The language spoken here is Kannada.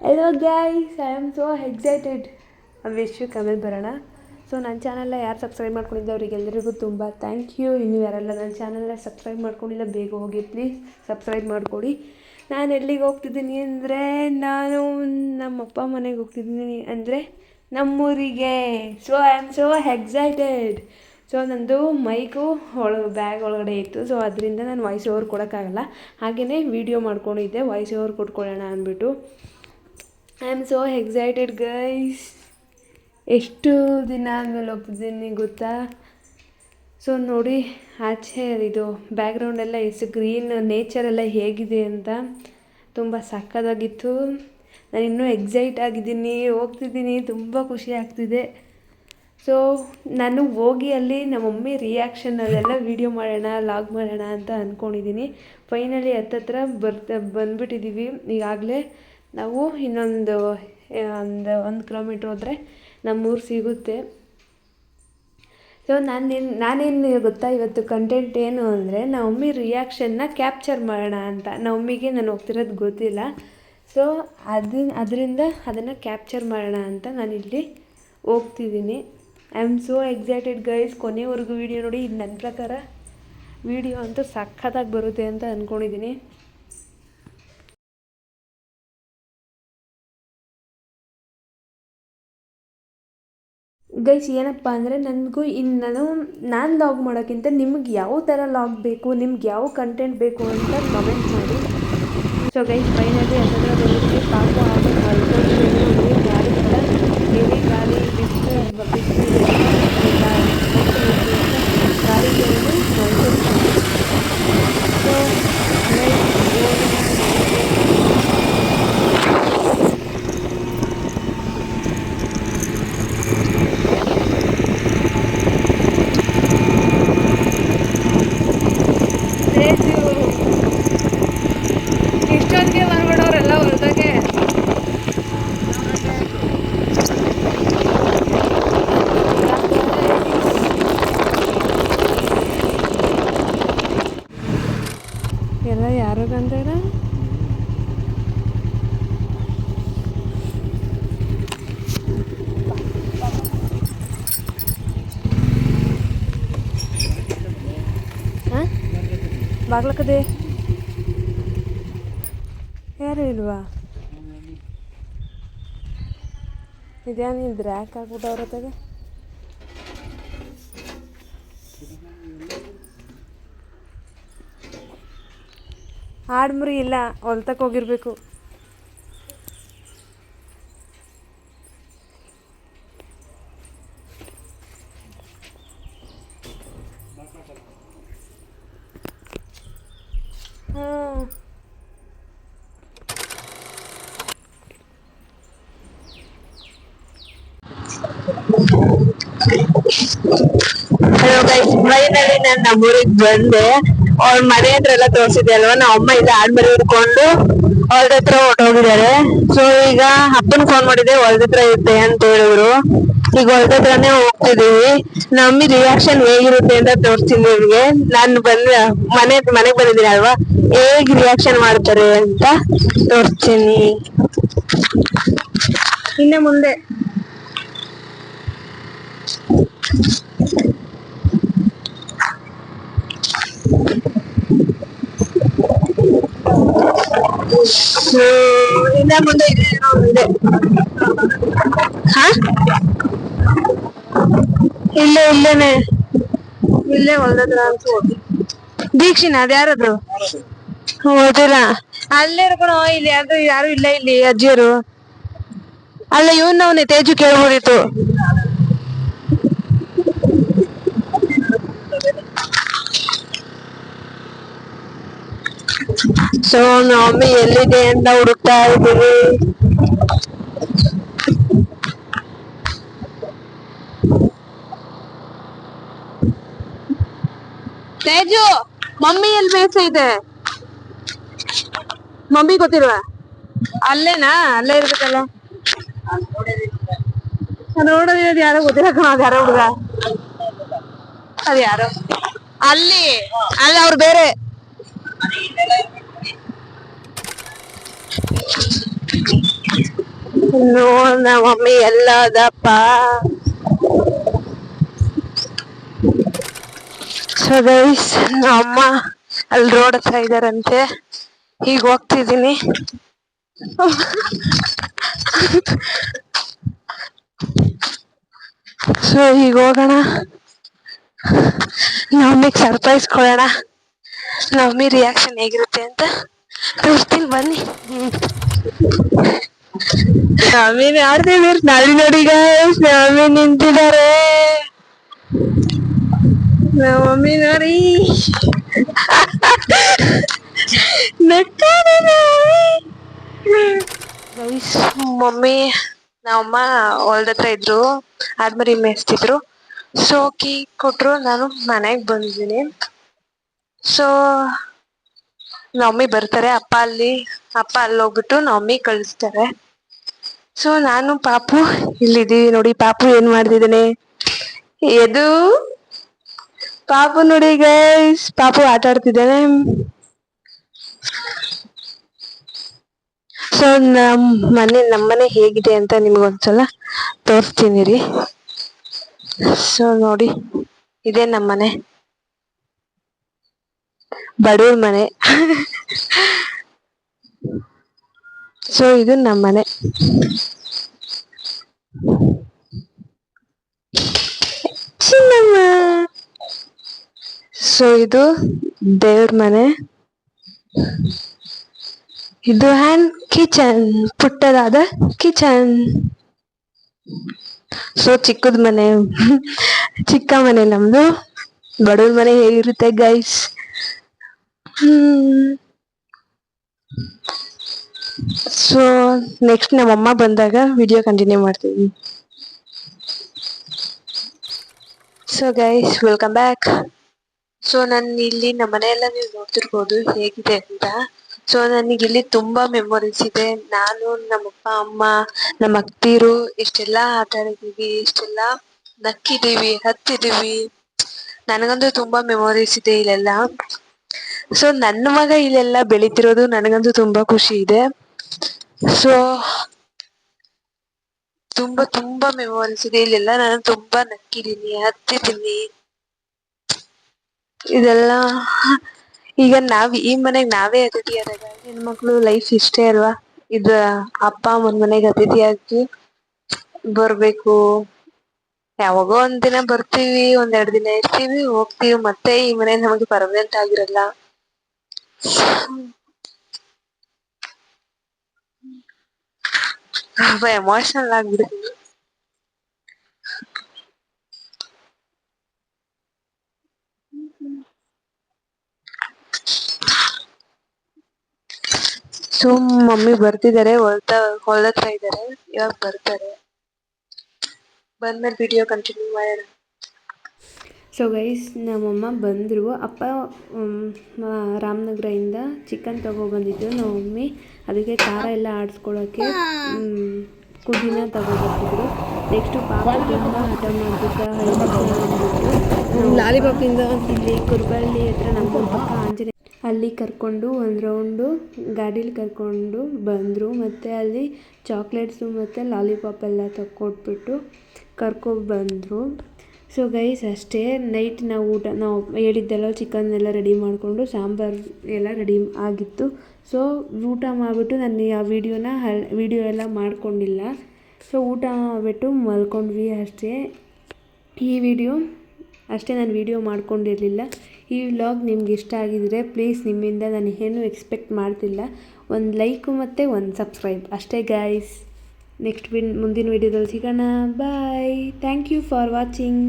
Hello guys, I am so excited. Wish comment ಬರೋಣ. ಸೊ ನನ್ನ ಚಾನಲ್ನ ಯಾರು ಸಬ್ಸ್ಕ್ರೈಬ್ ಮಾಡ್ಕೊಂಡಿದ್ದೆ ಅವರಿಗೆಲ್ಲರಿಗೂ ತುಂಬ ಥ್ಯಾಂಕ್ ಯು. ಇನ್ನು ಯಾರೆಲ್ಲ ನನ್ನ ಚಾನಲ್ನ ಸಬ್ಸ್ಕ್ರೈಬ್ ಮಾಡ್ಕೊಂಡಿಲ್ಲ ಬೇಗ ಹೋಗಿ ಪ್ಲೀಸ್ ಸಬ್ಸ್ಕ್ರೈಬ್ ಮಾಡಿಕೊಡಿ. ನಾನು ಎಲ್ಲಿಗೆ ಹೋಗ್ತಿದ್ದೀನಿ ಅಂದರೆ ನಾನು ನಮ್ಮ ಅಪ್ಪ ಮನೆಗೆ ಹೋಗ್ತಿದ್ದೀನಿ, ಅಂದರೆ ನಮ್ಮೂರಿಗೆ. So I am so excited. So ನಂದು ಮೈಕು ಬ್ಯಾಗ್ ಒಳಗಡೆ ಇತ್ತು, ಸೊ ಅದರಿಂದ ನಾನು ವಾಯ್ಸ್ ಓವರ್ ಕೊಡೋಕ್ಕಾಗಲ್ಲ. ಹಾಗೆಯೇ ವೀಡಿಯೋ ಮಾಡ್ಕೊಂಡಿದ್ದೆ ವಾಯ್ಸ್ ಓವರ್ ಕೊಟ್ಕೊಳ್ಳೋಣ ಅಂದ್ಬಿಟ್ಟು. I am so excited guys. ಎಷ್ಟು ದಿನ ಆದಮೇಲೆ ಹೋಗ್ತಿದ್ದೀನಿ ಗೊತ್ತಾ? ಸೊ ನೋಡಿ ಆಚೆ ಇದು ಬ್ಯಾಕ್ಗ್ರೌಂಡೆಲ್ಲ ಎಷ್ಟು ಗ್ರೀನ್, ನೇಚರೆಲ್ಲ ಹೇಗಿದೆ ಅಂತ ತುಂಬ ಸಕ್ಕತ್ತಾಗಿತ್ತು. ನಾನು ಇನ್ನೂ ಎಕ್ಸೈಟ್ ಆಗಿದ್ದೀನಿ, ಹೋಗ್ತಿದ್ದೀನಿ, ತುಂಬ ಖುಷಿ ಆಗ್ತಿದೆ. ಸೊ ನಾನು ಹೋಗಿ ಅಲ್ಲಿ ನಮ್ಮ ಮಮ್ಮಿ ರಿಯಾಕ್ಷನ್ ಅದೆಲ್ಲ ವೀಡಿಯೋ ಮಾಡೋಣ, ಲಾಗ್ ಮಾಡೋಣ ಅಂತ ಅಂದ್ಕೊಂಡಿದ್ದೀನಿ. ಫೈನಲಿ ಹತ್ತತ್ರ ಬಂದುಬಿಟ್ಟಿದ್ದೀವಿ. ಈಗಾಗಲೇ ನಾವು ಇನ್ನೊಂದು 1 ಕಿಲೋಮೀಟ್ರ್ ಹೋದರೆ ನಮ್ಮೂರು ಸಿಗುತ್ತೆ. ಸೊ ನಾನೇನು ಗೊತ್ತಾ, ಇವತ್ತು ಕಂಟೆಂಟ್ ಏನು ಅಂದರೆ ನಮ್ಮ ಮಮ್ಮಿ ರಿಯಾಕ್ಷನ್ನ ಕ್ಯಾಪ್ಚರ್ ಮಾಡೋಣ ಅಂತ. ನಮ್ಮ ಮಮ್ಮಿಗೆ ನಾನು ಹೋಗ್ತಿರೋದು ಗೊತ್ತಿಲ್ಲ. ಸೊ ಅದರಿಂದ ಅದನ್ನು ಕ್ಯಾಪ್ಚರ್ ಮಾಡೋಣ ಅಂತ ನಾನಿಲ್ಲಿ ಹೋಗ್ತಿದ್ದೀನಿ. I am so excited guys. ಕೊನೆವರೆಗೂ ವೀಡಿಯೋ ನೋಡಿ. ಇದು ನನ್ನ ಪ್ರಕಾರ ವೀಡಿಯೋ ಅಂತೂ ಸಖತ್ತಾಗಿ ಬರುತ್ತೆ ಅಂತ ಅಂದ್ಕೊಂಡಿದ್ದೀನಿ. ಗೈಸ್ ಏನಪ್ಪ ಅಂದರೆ ನನಗೂ ನಾನು ಲಾಗ್ ಮಾಡೋಕ್ಕಿಂತ ನಿಮ್ಗೆ ಯಾವ ಥರ ಲಾಗ್ ಬೇಕು, ನಿಮ್ಗೆ ಯಾವ ಕಂಟೆಂಟ್ ಬೇಕು ಅಂತ ಕಮೆಂಟ್ ಮಾಡಿ. ಸೊ ಗೈಸ್ ಫೈನಲಿ ಅದರ ಬಂದಿದ್ದೀವಿ. ಪಾಪು ಆಗಿ ಮಲ್ಕೊಂಡಿರೋದು ಗಾಳಿ ಕೂಡ ಹೆವಿ ಗಾಳಿ, ಬಿಸಿಲು ಗಾಳಿ ಮಲ್ಕೊಳ್ತೀವಿ. ಸೊ ಇಷ್ಟೊಂದಿಗೆ ಬಂದ್ಬಿಡೋರೆಲ್ಲ ಹೊರದಾಗೆ. ಎಲ್ಲ ಯಾರು ಬಂದಾರ? ಬಾಗ್ಲಕ್ಕದೆ ಯಾರು ಇಲ್ವಾ? ಇದೇನಿದ್ರೆ ಯಾಕೆ ಆಗ್ಬಿಟ್ಟವ್ರತ್ತಾಗ? ಆಡ್ಮರಿ ಇಲ್ಲ, ಹೊಲ್ತಕ್ಕೆ ಹೋಗಿರ್ಬೇಕು. ಹಲೋ ಗೈಸ್, ಫೈನಲಿ ನಾನು ನಮ್ಮೂರಿಗೆ ಬಂದೆ. ಅವ್ರ ಮನೆ ಹತ್ರ ಎಲ್ಲ ತೋರಿಸಿದೆ ಅಲ್ವಾ, ನಮ್ಮ ಅಮ್ಮ ಇಲ್ಲ ಆಡ್ಮರಿ ಹಿಡ್ಕೊಂಡು ಹೊಲ್ದ ಹತ್ರ ಹೊರಟೋಗಿದ್ದಾರೆ. ಸೊ ಈಗ ಅಪ್ಪನ ಫೋನ್ ಮಾಡಿದೆ, ಹೊಲ್ದ ಹತ್ರ ಇರುತ್ತೆ ಅಂತ ಹೇಳಿದ್ರು. ಈಗ ಹೊಲ್ದ ಹತ್ರನೇ ಹೋಗ್ತಿದೀವಿ. ನಮ್ಮಿ ರಿಯಾಕ್ಷನ್ ಹೇಗಿರುತ್ತೆ ಅಂತ ತೋರಿಸ್ತೀನಿ ನಿಮ್ಗೆ. ನಾನು ಮನೆಗೆ ಬಂದಿದ್ದೀನಿ ಅಲ್ವಾ, ಹೇಗ್ ರಿಯಾಕ್ಷನ್ ಮಾಡ್ತಾರೆ ಅಂತ ತೋರಿಸ್ತೀನಿ ಇನ್ನು ಮುಂದೆ. ಇನ್ನ ಮುಂದೆ ಇದೆ. ಇಲ್ಲೇನೆ ಇಲ್ಲೇ ಹೊಲ್ದತ್ರ ದೀಕ್ಷಿನ ಅದ ಯಾರದು ಓದಿಲ್ಲ. ಅಲ್ಲೇ ಇರ್ಕೊಳೋ. ಇಲ್ಲಿ ಯಾರು ಇಲ್ಲ, ಇಲ್ಲಿ ಅಜ್ಜಿಯರು ಅಲ್ಲ. ಇವನವನೇ ತೇಜು ಕೇಳ್ಬೋದಿತ್ತು. ಸೊ ಮಮ್ಮಿ ಎಲ್ಲಿದೆ ಅಂತ ಹುಡುಕ್ತಾ ಇದ್ದೀವಿ. ತೇಜು, ಮಮ್ಮಿ ಎಲ್ಲಿ ಬೇಯಿಸಿದೆ? ಮಮ್ಮಿ ಗೊತ್ತಿಲ್ವ? ಅಲ್ಲೇನಾ? ಅಲ್ಲೇ ಇರ್ಬೇಕಲ್ಲ. ನೋಡೋದು ಯಾರೋ ಗೊತ್ತಿಲ್ಲ ಕಣ. ಅದ್ ಯಾರೋ ಹುಡುಗ, ಅದ್ ಯಾರೋ ಅಲ್ಲಿ ಅಲ್ಲ, ಅವ್ರು ಬೇರೆ. ನಮ್ಮ ಮಮ್ಮಿ ಎಲ್ಲದಪ್ಪ. ಸೊ ಗೈಸ್, ಅಮ್ಮ ಅಲ್ಲಿ ರೋಡ್ ಹತ್ರ ಇದಾರಂತೆ. ಈಗ ಹೋಗ್ತಿದ್ದೀನಿ. ಸೊ ಈಗ ಹೋಗೋಣ, ನಮ್ಮಿಗೆ ಸರ್ಪ್ರೈಸ್ ಕೊಡೋಣ. ನಮ್ಮಿ ರಿಯಾಕ್ಷನ್ ಹೇಗಿರುತ್ತೆ ಅಂತ ತೋರಿಸ್ತೀನಿ ಬನ್ನಿ. ನಮ್ಮಿನ ಆಡ್ತಿದ್ದೀರಿ ನೋಡಿ ನೋಡಿ ಗೈಸ್, ನಮ್ಮಿ ನಿಂತಿದ್ದಾರೆ. ಮಮ್ಮಿ ನೋಡಿ ಗೈಸ್, ಮಮ್ಮಿ ನಮ್ಮಮ್ಮ ಹೊಲ್ದ ಹತ್ರ ಇದ್ರು, ಆದ್ಮರಿ ಮೇಯಿಸ್ತಿದ್ರು. ಸೊ ಕೀ ಕೊಟ್ರು, ನಾನು ಮನೆಗೆ ಬಂದಿದ್ದೀನಿ. ಸೊ ನಮ್ಮಿ ಬರ್ತಾರೆ, ಅಪ್ಪ ಅಲ್ಲಿ ಹೋಗ್ಬಿಟ್ಟು ನಮ್ಮಿ ಕಳಿಸ್ತಾರೆ. ಸೊ ನಾನು ಪಾಪು ಇಲ್ಲಿದ್ದೀವಿ ನೋಡಿ. ಪಾಪು ಏನ್ ಮಾಡ್ತಿದ್ದಾನೆ, ಎದು ಪಾಪು ನೋಡಿ ಗೈಸ್, ಪಾಪು ಆಟ ಆಡ್ತಿದ್ದಾನೆ. ಸೊ ನಮ್ಮನೆ ಹೇಗಿದೆ ಅಂತ ನಿಮ್ಗೊಂದ್ಸಲ ತೋರಿಸ್ತೀನಿ ರೀ. ಸೊ ನೋಡಿ, ಇದೇ ನಮ್ಮನೆ, ಬಡವ್ರ ಮನೆ. ಸೊ ಇದು ನಮ್ಮನೆ. ಸೊ ಇದು ದೇವ್ರ ಮನೆ, ಇದು ಹ್ಯಾಂಡ್ ಕಿಚನ್, ಪುಟ್ಟದಾದ ಕಿಚನ್. ಸೊ ಚಿಕ್ಕದ ಮನೆ, ಚಿಕ್ಕ ಮನೆ ನಮ್ದು. ಬಡವ್ರ ಮನೆ ಹೇಗಿರುತ್ತೆ ಗೈಸ್. ಸೊ ನೆಕ್ಸ್ಟ್ ನಮ್ಮಮ್ಮ ಬಂದಾಗ ವಿಡಿಯೋ ಕಂಟಿನ್ಯೂ ಮಾಡ್ತೀವಿ. So guys, welcome back. So ನಾನು ಇಲ್ಲಿ ನಮ್ಮ ಮನೆಯೆಲ್ಲ ನೀವು ನೋಡ್ತಿರ್ಬೋದು ಹೇಗಿದೆ ಅಂತ. ಸೊ ನನಗಿಲ್ಲಿ ತುಂಬಾ ಮೆಮೊರೀಸ್ ಇದೆ. ನಾನು, ನಮ್ಮಪ್ಪ, ಅಮ್ಮ, ನಮ್ಮ ಅಕ್ತಿರು ಎಷ್ಟೆಲ್ಲಾ ಆಟ ಆಡಿದೀವಿ, ಎಷ್ಟೆಲ್ಲ ನಕ್ಕಿದೀವಿ, ಹತ್ತಿದೀವಿ. ನನಗಂತೂ ತುಂಬಾ ಮೆಮೊರೀಸ್ ಇದೆ ಇಲ್ಲೆಲ್ಲ. ಸೊ ನನ್ನ ಮಗ ಇಲ್ಲೆಲ್ಲ ಬೆಳಿತಿರೋದು ನನಗಂತೂ ತುಂಬಾ ಖುಷಿ ಇದೆ. ಸೊ ತುಂಬಾ ಮೆಮೊರೀಸ್ ಇದೆ ಇಲ್ಲೆಲ್ಲ. ನಾನು ತುಂಬಾ ನಕ್ಕಿದೀನಿ, ಹತ್ತಿದೀನಿ. ಇದೆಲ್ಲ ಈಗ ಈ ಮನೆಗ್ ನಾವೇ ಅತಿಥಿ ಆದಾಗ ಹೆಣ್ಮಕ್ಳು ಲೈಫ್ ಇಷ್ಟೇ ಅಲ್ವಾ. ಇದ ಅಪ್ಪ ಅಮ್ಮನ ಮನೆಗೆ ಅತಿಥಿಯಾಗಿ ಬರ್ಬೇಕು. ಯಾವಾಗೋ ಒಂದಿನ ಬರ್ತೀವಿ, 1-2 ದಿನ ಇರ್ತೀವಿ, ಹೋಗ್ತೀವಿ. ಮತ್ತೆ ಈ ಮನೆ ನಮಗೆ ಪರ್ಮನೆಂಟ್ ಆಗಿರಲ್ಲ. ತುಂಬಾ ಎಮೋಷನಲ್ ಆಗ್ಬಿಡ್ತೀವಿ. ಸೊ ಮಮ್ಮಿ ಬರ್ತಿದ್ದಾರೆ, ಹೊಲ್ದ ಹತ್ರ ಇದ್ದಾರೆ, ಇವಾಗ ಬರ್ತಾರೆ. ಬಂದ್ಮೇಲೆ ವಿಡಿಯೋ ಕಂಟಿನ್ಯೂ ಮಾಡೋಣ. ಸೊ ಗೈಸ್, ನಮ್ಮಮ್ಮ ಬಂದರು. ಅಪ್ಪ ರಾಮನಗರದಿಂದ ಚಿಕನ್ ತೊಗೊಬಂದಿದ್ದು. ನಮ್ಮ ಮಮ್ಮಿ ಅದಕ್ಕೆ ಖಾರ ಎಲ್ಲ ಆಡಿಸ್ಕೊಳ್ಳೋಕ್ಕೆ ಕುದಿನ ತಗೊಬರ್ತಿದ್ರು. ನೆಕ್ಸ್ಟು ಪಾಪ ತುಂಬ ಹಠ ಮಾಡ್ತಿದ್ದ. ಲಾಲಿಪಾಪಿಂದ ಇಲ್ಲಿ ಕುರ್ಬಳ್ಳಿ ಹತ್ರ ನಮ್ಮ ಪಕ್ಕ ಆಂಜನೇಯ, ಅಲ್ಲಿ ಕರ್ಕೊಂಡು ಒಂದು ರೌಂಡು ಗಾಡೀಲಿ ಕರ್ಕೊಂಡು ಬಂದರು. ಮತ್ತು ಅಲ್ಲಿ ಚಾಕ್ಲೇಟ್ಸು ಮತ್ತು ಲಾಲಿಪಾಪ್ ಎಲ್ಲ ತಕ್ಕೊಟ್ಬಿಟ್ಟು ಕರ್ಕೊಬಂದರು. ಸೊ ಗೈಸ್ ಅಷ್ಟೇ, ನೈಟ್ ನಾವು ಹೇಳಿದ್ದೆಲ್ಲ ಚಿಕನ್ ಎಲ್ಲ ರೆಡಿ ಮಾಡಿಕೊಂಡು ಸಾಂಬಾರು ಎಲ್ಲ ರೆಡಿ ಆಗಿತ್ತು. ಸೊ ಊಟ ಮಾಡಿಬಿಟ್ಟು ನಾನು ಆ ವಿಡಿಯೋ ಎಲ್ಲ ಮಾಡ್ಕೊಂಡಿಲ್ಲ. ಸೊ ಊಟ ಮಾಡಿಬಿಟ್ಟು ಮಲ್ಕೊಂಡ್ವಿ ಅಷ್ಟೇ. ನಾನು ವಿಡಿಯೋ ಮಾಡ್ಕೊಂಡಿರಲಿಲ್ಲ. ಈ ವ್ಲಾಗ್ ನಿಮ್ಗೆ ಇಷ್ಟ ಆಗಿದ್ರೆ ಪ್ಲೀಸ್, ನಿಮ್ಮಿಂದ ನಾನು ಏನೂ ಎಕ್ಸ್ಪೆಕ್ಟ್ ಮಾಡ್ತಿಲ್ಲ, ಒಂದು ಲೈಕು ಮತ್ತು ಒಂದು ಸಬ್ಸ್ಕ್ರೈಬ್ ಅಷ್ಟೇ ಗೈಸ್. ನೆಕ್ಸ್ಟ್ ಮುಂದಿನ ವಿಡಿಯೋದಲ್ಲಿ ಸಿಗೋಣ. Bye. Thank you for watching.